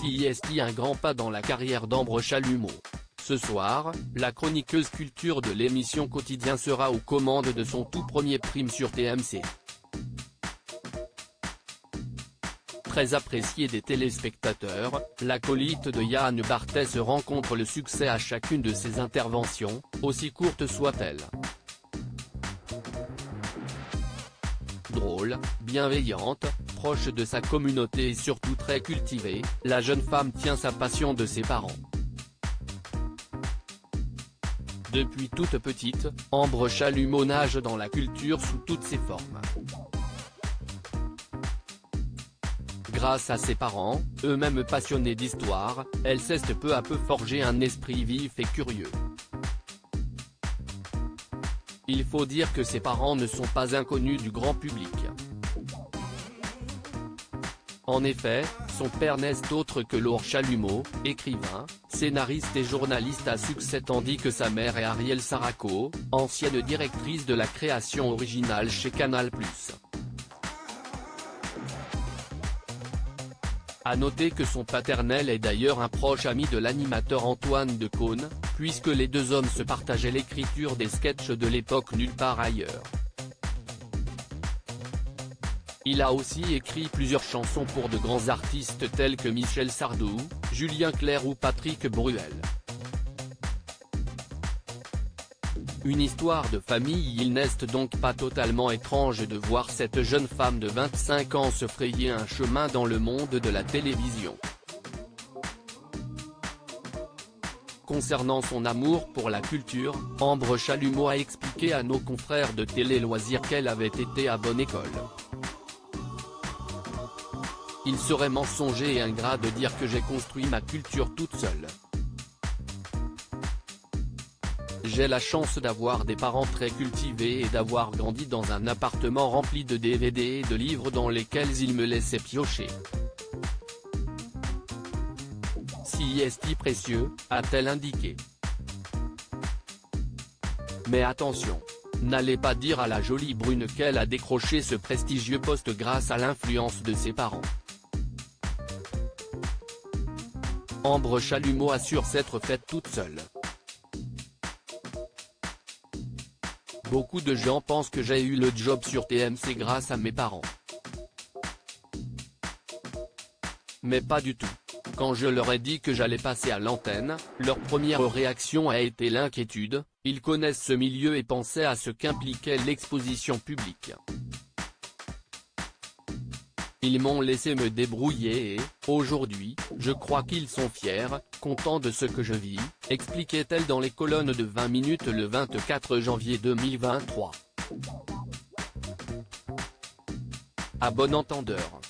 CIST un grand pas dans la carrière d'Ambre Chalumeau. Ce soir, la chroniqueuse culture de l'émission Quotidien sera aux commandes de son tout premier prime sur TMC. Très appréciée des téléspectateurs, l'acolyte de Yann Barthès rencontre le succès à chacune de ses interventions, aussi courtes soient-elles. Drôle, bienveillante, proche de sa communauté et surtout très cultivée, la jeune femme tient sa passion de ses parents. Depuis toute petite, Ambre Chalumeau nage dans la culture sous toutes ses formes. Grâce à ses parents, eux-mêmes passionnés d'histoire, elle s'est peu à peu forger un esprit vif et curieux. Il faut dire que ses parents ne sont pas inconnus du grand public. En effet, son père n'est autre que Laure Chalumeau, écrivain, scénariste et journaliste à succès tandis que sa mère est Arielle Saraco, ancienne directrice de la création originale chez Canal+. À noter que son paternel est d'ailleurs un proche ami de l'animateur Antoine Decaune, puisque les deux hommes se partageaient l'écriture des sketchs de l'époque Nulle part ailleurs. Il a aussi écrit plusieurs chansons pour de grands artistes tels que Michel Sardou, Julien Clerc ou Patrick Bruel. Une histoire de famille. Il n'est donc pas totalement étrange de voir cette jeune femme de 25 ans se frayer un chemin dans le monde de la télévision. Concernant son amour pour la culture, Ambre Chalumeau a expliqué à nos confrères de Télé Loisirs qu'elle avait été à bonne école. Il serait mensonger et ingrat de dire que j'ai construit ma culture toute seule. J'ai la chance d'avoir des parents très cultivés et d'avoir grandi dans un appartement rempli de DVD et de livres dans lesquels ils me laissaient piocher. CIST précieux, a-t-elle indiqué. Mais attention, n'allez pas dire à la jolie brune qu'elle a décroché ce prestigieux poste grâce à l'influence de ses parents. Ambre Chalumeau assure s'être faite toute seule. Beaucoup de gens pensent que j'ai eu le job sur TMC grâce à mes parents. Mais pas du tout. Quand je leur ai dit que j'allais passer à l'antenne, leur première réaction a été l'inquiétude. Ils connaissent ce milieu et pensaient à ce qu'impliquait l'exposition publique. Ils m'ont laissé me débrouiller et, aujourd'hui, je crois qu'ils sont fiers, contents de ce que je vis, expliquait-elle dans les colonnes de 20 minutes le 24 janvier 2023. À bon entendeur.